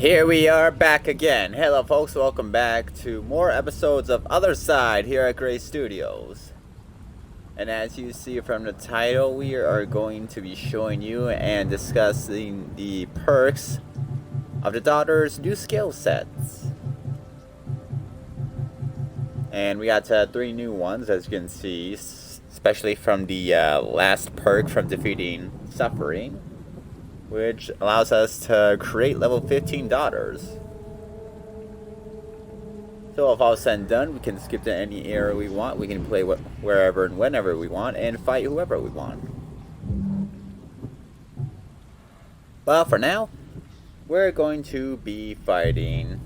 Here we are back again. Hello folks, welcome back to more episodes of Othercide here at Gray Studios. And as you see from the title, we are going to be showing you and discussing the perks of the daughter's new skill sets. And we got 3 new ones, as you can see, especially from the last perk from defeating Suffering, which allows us to create level 15 daughters. So if all is said and done, we can skip to any era we want. We can play wherever and whenever we want and fight whoever we want. Well, for now, we're going to be fighting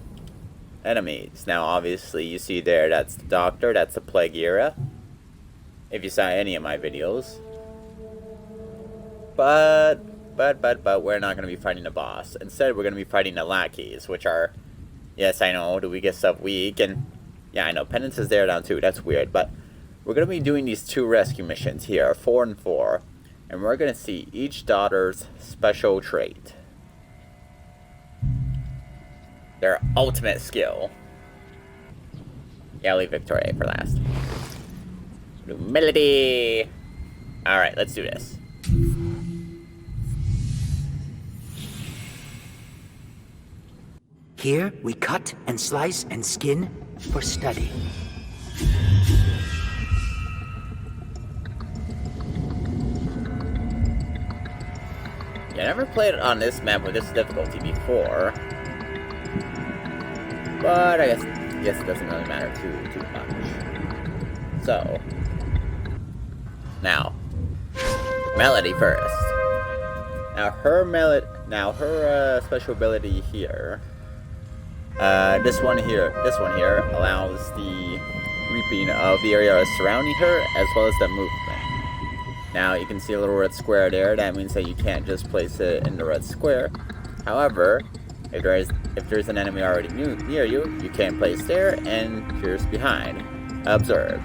enemies. Now, obviously, you see there, that's the Doctor, that's the Plague era, if you saw any of my videos. But we're not going to be fighting the boss. Instead, we're going to be fighting the lackeys, which are, yes, I know, the weakest of weak, and yeah, I know, Penance is there now too, that's weird, but we're going to be doing these 2 rescue missions here, 4 and 4, and we're going to see each daughter's special trait. Their ultimate skill. Yeah, I'll leave Victoria for last. Humility! Alright, let's do this. Here, we cut and slice and skin for study. Yeah, I never played it on this map with this difficulty before. But I guess it doesn't really matter too much. So, now, Melody first. Now her special ability here. This one here allows the reaping of the area surrounding her as well as the movement. Now you can see a little red square there. That means that you can't just place it in the red square. However, if there's an enemy already near you, you can place there and pierce behind. Observe.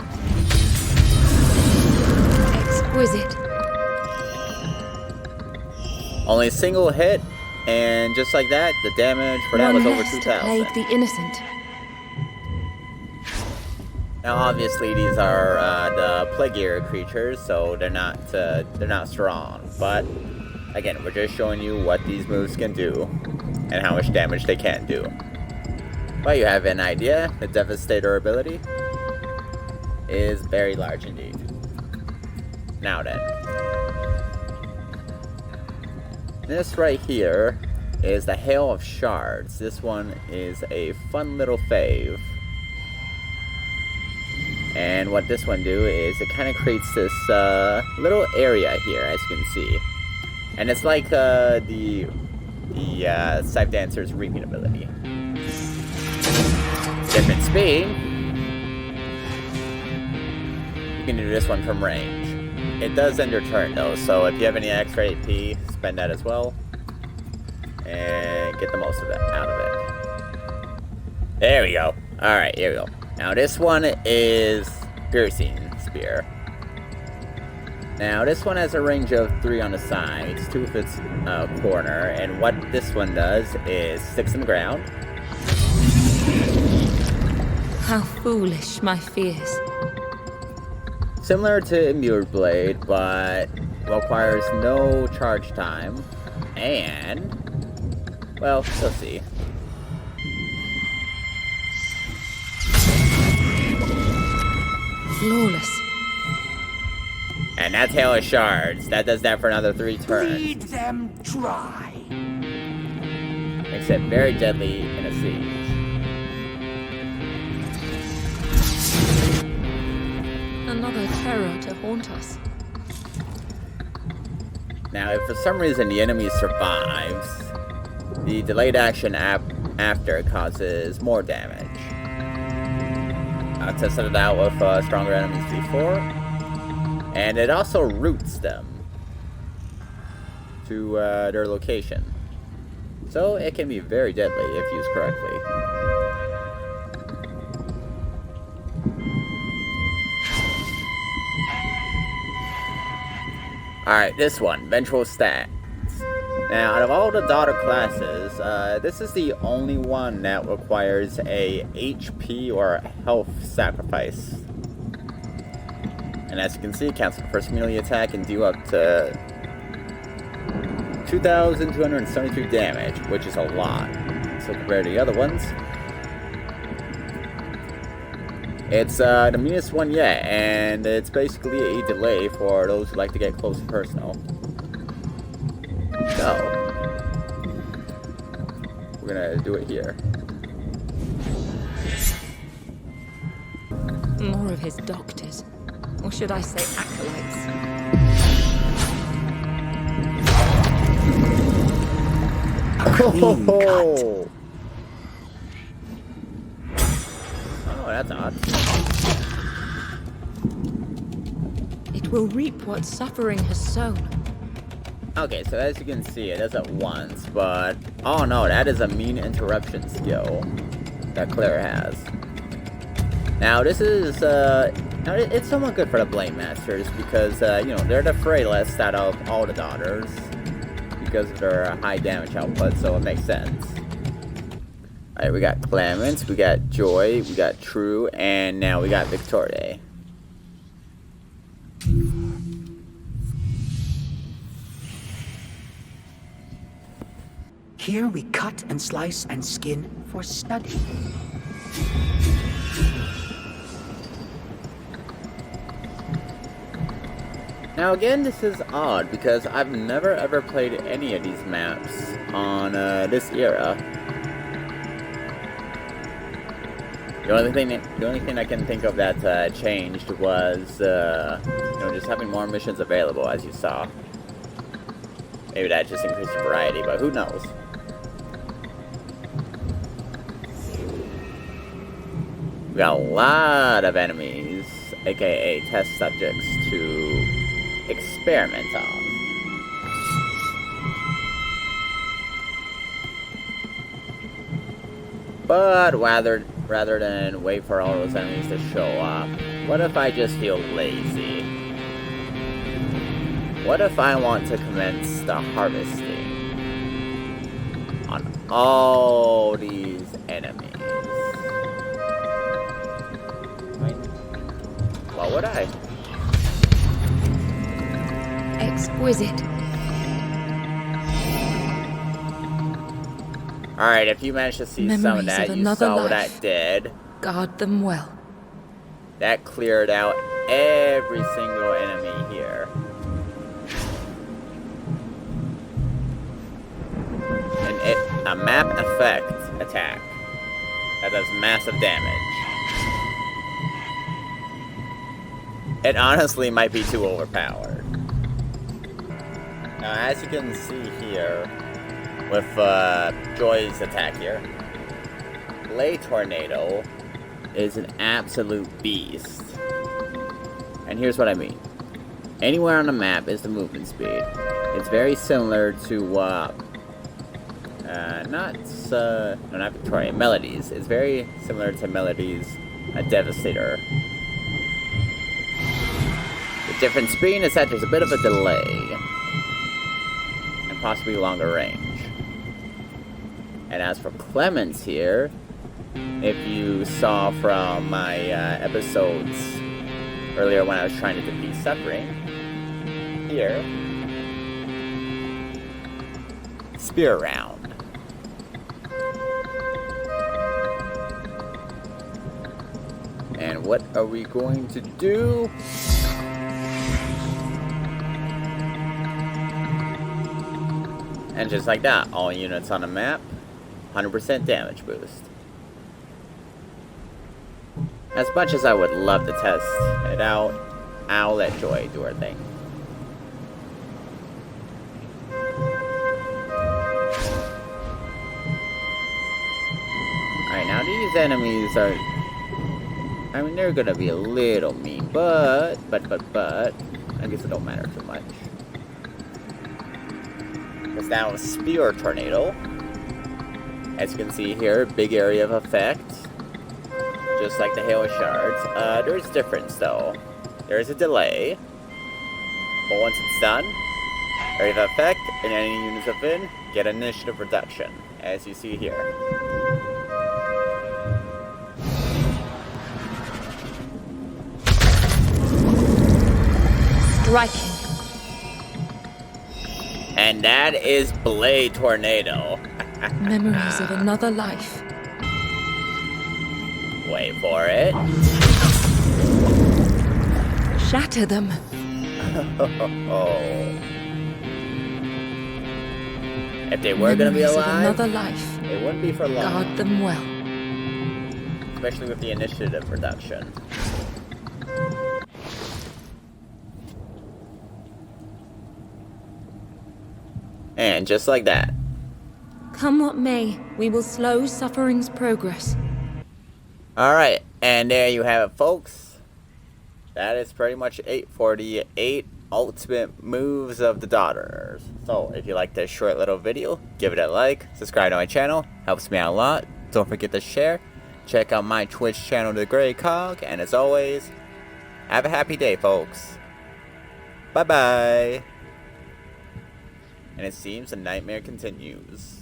Exquisite. Only a single hit. And just like that, the damage for that was over 2,000. Plague the innocent. Now, obviously, these are the plague era creatures, so they're not strong. But again, we're just showing you what these moves can do and how much damage they can do. Well, you have an idea. The Devastator ability is very large indeed. Now then. This right here is the Hail of Shards. This one is a fun little fave. And what this one do is it kind of creates this little area here, as you can see. And it's like the Scythe Dancer's reaping ability. Difference being, you can do this one from range. It does end your turn though, so if you have any extra AP, spend that as well. And get the most of it out of it. There we go. Alright, here we go. Now this one is Piercing Spear. Now this one has a range of 3 on the sides, 2 if it's corner, and what this one does is sticks in the ground. How foolish my fears. Similar to Imbued Blade, but requires no charge time, and, well, we'll see. Flawless. And that's Hail of Shards. That does that for another 3 turns. Feed them dry. Makes it very deadly in a siege. Another terror to haunt us. Now, if for some reason the enemy survives, the delayed action after causes more damage. I tested it out with stronger enemies before, and it also roots them to their location. So it can be very deadly if used correctly. Alright, this one, Vengeful Stats. Now, out of all the daughter classes, this is the only one that requires a HP or health sacrifice. And as you can see, cancel the first melee attack and do up to 2,273 damage, which is a lot. So compared to the other ones, it's the meanest one yet, and it's basically a delay for those who like to get close and personal. So, we're gonna do it here. More of his doctors. Or should I say acolytes? Clean cut. Oh, that's odd. It will reap what suffering has sown. Okay, so as you can see, it does it once, but oh no, that is a mean interruption skill that Claire has. Now this is now it's somewhat good for the Blade Masters because you know, they're the frailest out of all the daughters because of their high damage output, so it makes sense. Alright, we got Clemens, we got Joy, we got True, and now we got Victoria. Here we cut and slice and skin for study. Now again, this is odd because I've never ever played any of these maps on this era. The only thing I can think of that changed was you know, just having more missions available, as you saw. Maybe that just increased the variety, but who knows? We got a lot of enemies, aka test subjects, to experiment on. But rather than wait for all those enemies to show up, what if I just feel lazy? What if I want to commence the harvesting on all these enemies? What would I? Exquisite. Alright, if you manage to see some of Memories that, of you another saw what life. that did. Guard them well. That cleared out every single enemy here. And a map effect attack that does massive damage. It honestly might be too overpowered. Now, as you can see here, with Joy's attack here, Blade Tornado is an absolute beast. And here's what I mean. Anywhere on the map is the movement speed. It's very similar to, not Victoria, Melody's. It's very similar to Melody's Devastator. The difference being is that there's a bit of a delay. And possibly longer range. And as for Clemens here, if you saw from my episodes earlier when I was trying to defeat suffering, here, spear round. And what are we going to do? And just like that, all units on the map, 100% damage boost. As much as I would love to test it out, I'll let Joy do her thing. Alright, now these enemies are... I mean, they're gonna be a little mean, but... I guess it don't matter too much. Because now Spear Tornado. As you can see here, big area of effect. Just like the Hail of Shards. There's difference though. There is a delay. But once it's done, Area of effect, and any units within get initiative reduction, as you see here. Striking. And that is Blade Tornado. Memories of another life. Wait for it. Shatter them. If they were gonna be Memories of alive, another life. it wouldn't be for long. Guard them well. Especially with the initiative reduction. And just like that. Come what may, we will slow suffering's progress. Alright, and there you have it, folks. That is pretty much it for the 8 ultimate moves of the daughters. So, if you like this short little video, give it a like, subscribe to my channel, helps me out a lot. Don't forget to share. Check out my Twitch channel, The Grey Cog, and as always, have a happy day, folks. Bye-bye. And it seems the nightmare continues.